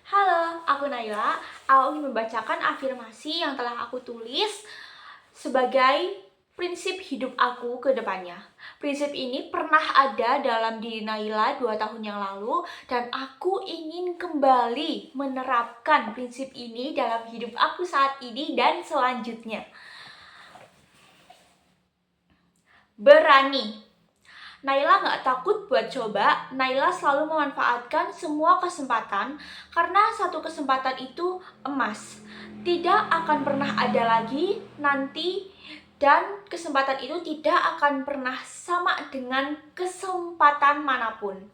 Halo, aku Naila. Aku ingin membacakan afirmasi yang telah aku tulis sebagai prinsip hidup aku ke depannya. Prinsip ini pernah ada dalam diri Naila 2 tahun yang lalu dan aku ingin kembali menerapkan prinsip ini dalam hidup aku saat ini dan selanjutnya. Berani. Naila nggak takut buat coba. Naila selalu memanfaatkan semua kesempatan karena satu kesempatan itu emas. Tidak akan pernah ada lagi nanti, dan kesempatan itu tidak akan pernah sama dengan kesempatan manapun.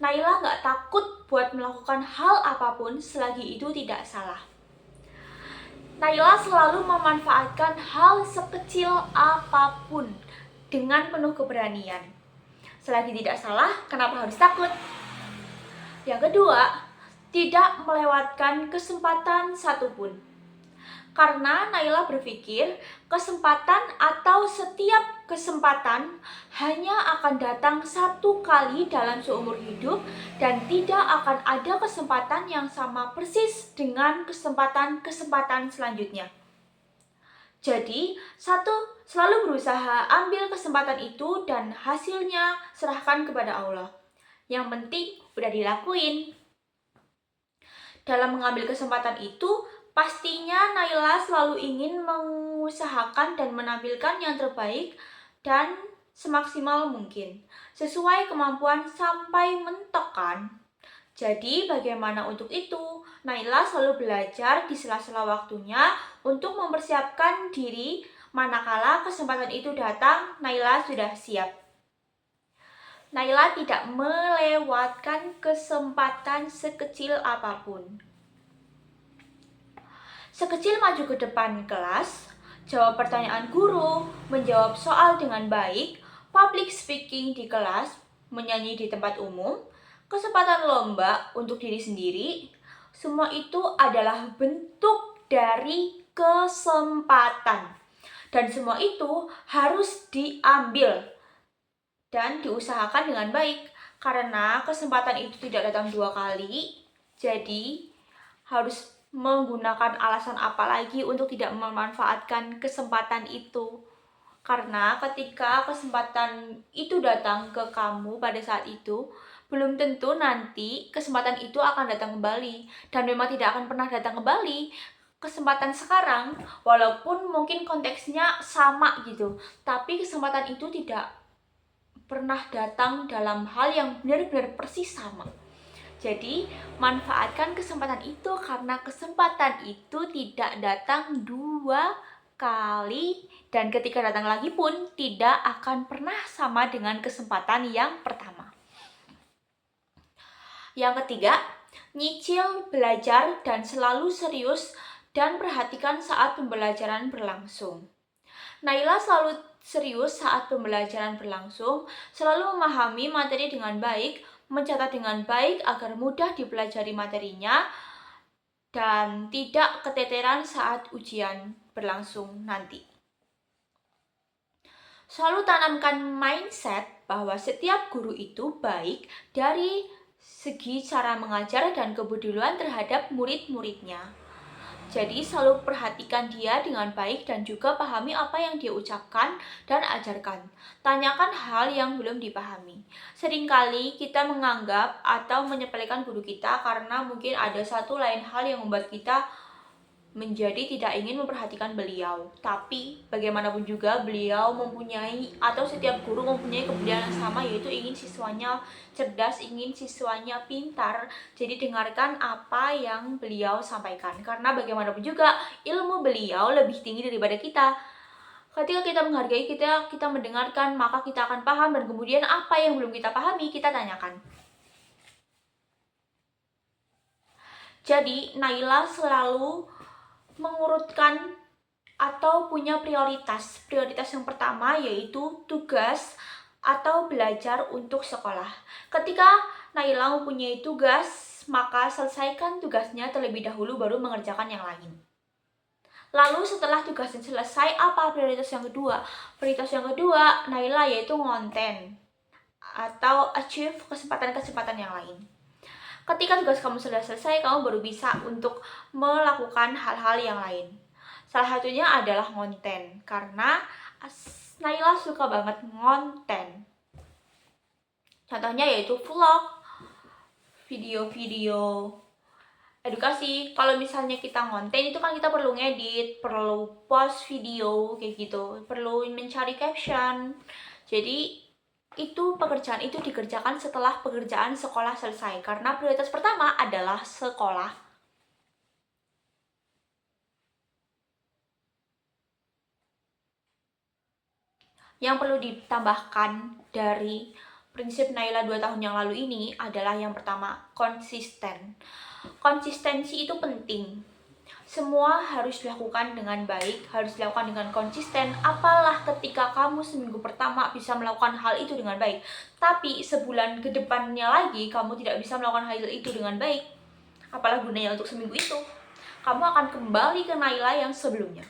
Naila nggak takut buat melakukan hal apapun selagi itu tidak salah. Naila selalu memanfaatkan hal sekecil apapun dengan penuh keberanian. Selagi tidak salah, kenapa harus takut? Yang kedua, tidak melewatkan kesempatan satupun. Karena Naila berpikir kesempatan atau setiap kesempatan hanya akan datang satu kali dalam seumur hidup dan tidak akan ada kesempatan yang sama persis dengan kesempatan-kesempatan selanjutnya. Jadi, selalu berusaha ambil kesempatan itu dan hasilnya serahkan kepada Allah. Yang penting udah dilakuin. Dalam mengambil kesempatan itu, pastinya Naila selalu ingin mengusahakan dan menampilkan yang terbaik dan semaksimal mungkin, sesuai kemampuan sampai mentok kan. Jadi bagaimana untuk itu? Naila selalu belajar di sela-sela waktunya untuk mempersiapkan diri manakala kesempatan itu datang, Naila sudah siap. Naila tidak melewatkan kesempatan sekecil apapun. Sekecil maju ke depan kelas, jawab pertanyaan guru, menjawab soal dengan baik, public speaking di kelas, menyanyi di tempat umum, kesempatan lomba untuk diri sendiri, semua itu adalah bentuk dari kesempatan. Dan semua itu harus diambil dan diusahakan dengan baik. Karena kesempatan itu tidak datang 2 kali, jadi harus menggunakan alasan apa lagi untuk tidak memanfaatkan kesempatan itu. Karena ketika kesempatan itu datang ke kamu pada saat itu, belum tentu nanti kesempatan itu akan datang kembali. Dan memang tidak akan pernah datang kembali kesempatan sekarang, walaupun mungkin konteksnya sama gitu. Tapi kesempatan itu tidak pernah datang dalam hal yang benar-benar persis sama. Jadi, manfaatkan kesempatan itu karena kesempatan itu tidak datang 2 kali dan ketika datang lagi pun tidak akan pernah sama dengan kesempatan yang pertama. Yang ketiga, nyicil, belajar, dan selalu serius dan perhatikan saat pembelajaran berlangsung. Naila selalu serius saat pembelajaran berlangsung, selalu memahami materi dengan baik, mencatat dengan baik agar mudah dipelajari materinya, dan tidak keteteran saat ujian berlangsung nanti. Selalu tanamkan mindset bahwa setiap guru itu baik dari segi cara mengajar dan kepedulian terhadap murid-muridnya. Jadi selalu perhatikan dia dengan baik dan juga pahami apa yang dia ucapkan dan ajarkan. Tanyakan hal yang belum dipahami. Seringkali kita menganggap atau menyepelekan guru kita karena mungkin ada satu lain hal yang membuat kita menjadi tidak ingin memperhatikan beliau. Tapi bagaimanapun juga beliau mempunyai atau setiap guru mempunyai kepedulian yang sama, yaitu ingin siswanya cerdas, ingin siswanya pintar. Jadi dengarkan apa yang beliau sampaikan, karena bagaimanapun juga ilmu beliau lebih tinggi daripada kita. Ketika kita menghargai, kita mendengarkan, maka kita akan paham, dan kemudian apa yang belum kita pahami kita tanyakan. Jadi Naila selalu mengurutkan atau punya prioritas. Prioritas yang pertama yaitu tugas atau belajar untuk sekolah. Ketika Naila mempunyai tugas, maka selesaikan tugasnya terlebih dahulu baru mengerjakan yang lain. Lalu setelah tugasnya selesai, apa prioritas yang kedua? Prioritas yang kedua Naila yaitu ngonten atau achieve kesempatan-kesempatan yang lain. Ketika tugas kamu sudah selesai, kamu baru bisa untuk melakukan hal-hal yang lain. Salah satunya adalah ngonten, karena Naila suka banget ngonten. Contohnya yaitu vlog, video-video edukasi. Kalau misalnya kita ngonten itu kan kita perlu ngedit, perlu post video kayak gitu, perlu mencari caption. Jadi itu pekerjaan itu dikerjakan setelah pekerjaan sekolah selesai, karena prioritas pertama adalah sekolah. Yang perlu ditambahkan dari prinsip Naila 2 tahun yang lalu ini adalah yang pertama, konsisten. Konsistensi itu penting. Semua harus dilakukan dengan baik, harus dilakukan dengan konsisten. Apalah ketika kamu seminggu pertama bisa melakukan hal itu dengan baik, tapi sebulan ke depannya lagi kamu tidak bisa melakukan hal itu dengan baik, apalah gunanya untuk seminggu itu? Kamu akan kembali ke Naila yang sebelumnya.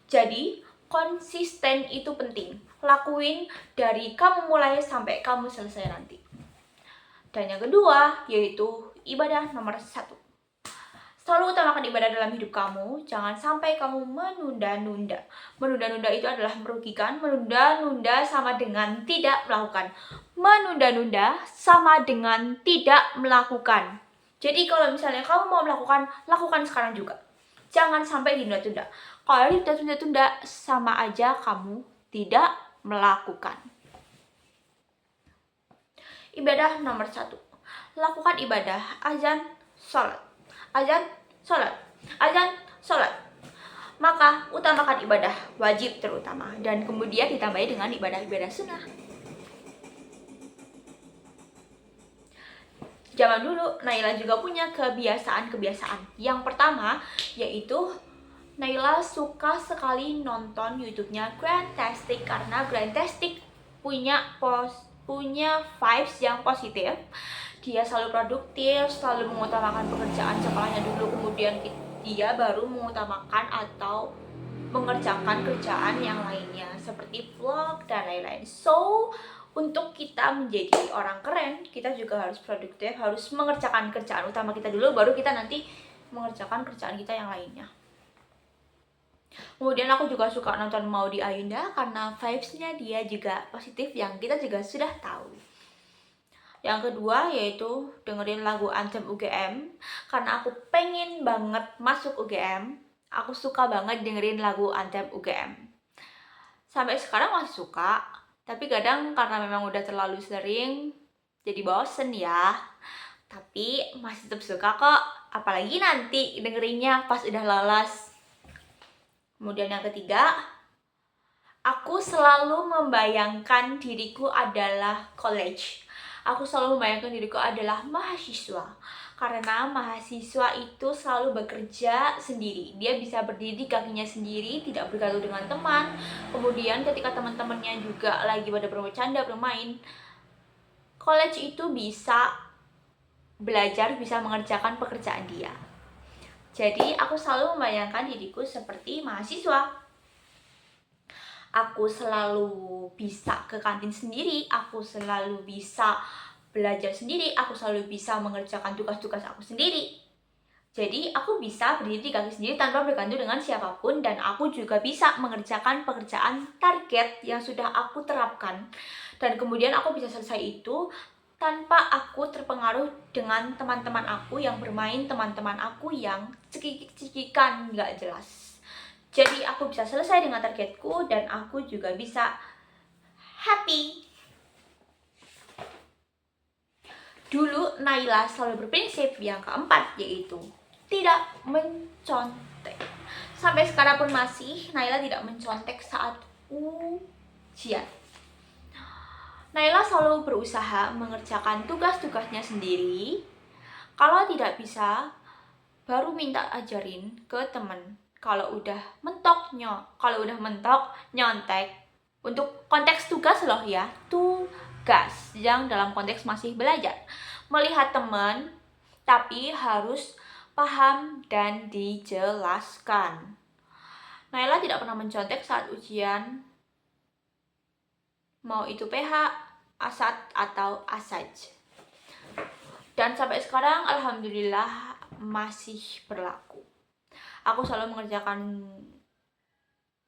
Jadi, konsisten itu penting. Lakuin dari kamu mulai sampai kamu selesai nanti. Dan yang kedua, yaitu ibadah nomor 1. Selalu utamakan ibadah dalam hidup kamu, jangan sampai kamu menunda-nunda. Menunda-nunda itu adalah merugikan, menunda-nunda sama dengan tidak melakukan. Menunda-nunda sama dengan tidak melakukan. Jadi kalau misalnya kamu mau melakukan, lakukan sekarang juga. Jangan sampai ditunda-tunda. Kalau ditunda-tunda, sama aja kamu tidak melakukan. Ibadah nomor 1. Lakukan ibadah, azan, sholat. Azan, sholat. Azan, sholat. Maka utamakan ibadah wajib terutama, dan kemudian ditambahi dengan ibadah-ibadah sunnah. Zaman dulu Naila juga punya kebiasaan-kebiasaan. Yang pertama yaitu Naila suka sekali nonton YouTube-nya Grandtastic, karena Grandtastic punya vibes yang positif. Dia selalu produktif, selalu mengutamakan pekerjaan sekolahnya dulu, kemudian dia baru mengutamakan atau mengerjakan kerjaan yang lainnya seperti vlog dan lain-lain. So, untuk kita menjadi orang keren, kita juga harus produktif, harus mengerjakan kerjaan utama kita dulu, baru kita nanti mengerjakan kerjaan kita yang lainnya. Kemudian aku juga suka nonton Maudy Ayunda karena vibes-nya dia juga positif, yang kita juga sudah tahu. Yang kedua yaitu dengerin lagu Anthem UGM, karena aku pengen banget masuk UGM. Aku suka banget dengerin lagu Anthem UGM. Sampai sekarang masih suka, tapi kadang karena memang udah terlalu sering jadi bosen ya. Tapi masih tetap suka kok, apalagi nanti dengerinnya pas udah lolos. Kemudian yang ketiga, aku selalu membayangkan diriku adalah college. Aku selalu membayangkan diriku adalah mahasiswa, karena mahasiswa itu selalu bekerja sendiri. Dia bisa berdiri di kakinya sendiri, tidak bergaul dengan teman. Kemudian ketika teman-temannya juga lagi pada bercanda, bermain, college itu bisa belajar, bisa mengerjakan pekerjaan dia. Jadi aku selalu membayangkan diriku seperti mahasiswa. Aku selalu bisa ke kantin sendiri, aku selalu bisa belajar sendiri, aku selalu bisa mengerjakan tugas-tugas aku sendiri. Jadi aku bisa berdiri di kaki sendiri tanpa bergantung dengan siapapun, dan aku juga bisa mengerjakan pekerjaan target yang sudah aku terapkan. Dan kemudian aku bisa selesai itu tanpa aku terpengaruh dengan teman-teman aku yang bermain, teman-teman aku yang cekik-cekikan gak jelas. Jadi aku bisa selesai dengan targetku dan aku juga bisa happy. Dulu Naila selalu berprinsip yang keempat, yaitu tidak mencontek. Sampai sekarang pun masih Naila tidak mencontek saat ujian. Naila selalu berusaha mengerjakan tugas-tugasnya sendiri. Kalau tidak bisa, baru minta ajarin ke temen. Kalau udah mentok nyontek. Untuk konteks tugas loh ya, tugas yang dalam konteks masih belajar. Melihat teman, tapi harus paham dan dijelaskan. Naila tidak pernah mencontek saat ujian, mau itu PH, ASAT, atau ASAJ. Dan sampai sekarang alhamdulillah masih berlaku. Aku selalu mengerjakan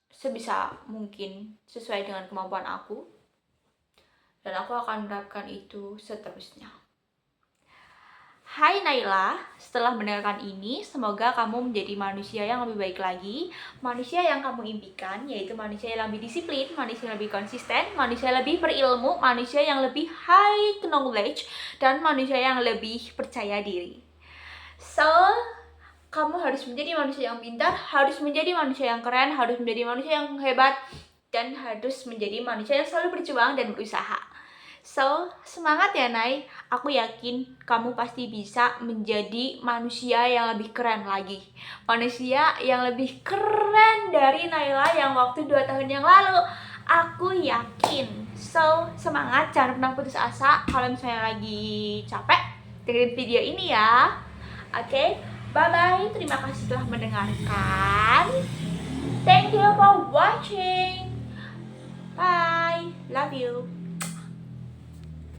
sebisa mungkin sesuai dengan kemampuan aku, dan aku akan menerapkan itu seterusnya. Hai Naila, setelah mendengarkan ini, semoga kamu menjadi manusia yang lebih baik lagi, manusia yang kamu impikan, yaitu manusia yang lebih disiplin, manusia yang lebih konsisten, manusia yang lebih berilmu, manusia yang lebih high knowledge, dan manusia yang lebih percaya diri. So, kamu harus menjadi manusia yang pintar, harus menjadi manusia yang keren, harus menjadi manusia yang hebat, dan harus menjadi manusia yang selalu berjuang dan berusaha. So, semangat ya Nay. Aku yakin kamu pasti bisa menjadi manusia yang lebih keren lagi. Manusia yang lebih keren dari Naila yang waktu 2 tahun yang lalu. Aku yakin. So, semangat, jangan pernah putus asa. Kalau misalnya lagi capek, dengerin video ini ya. Oke, bye-bye. Terima kasih telah mendengarkan. Thank you for watching. Bye. Love you.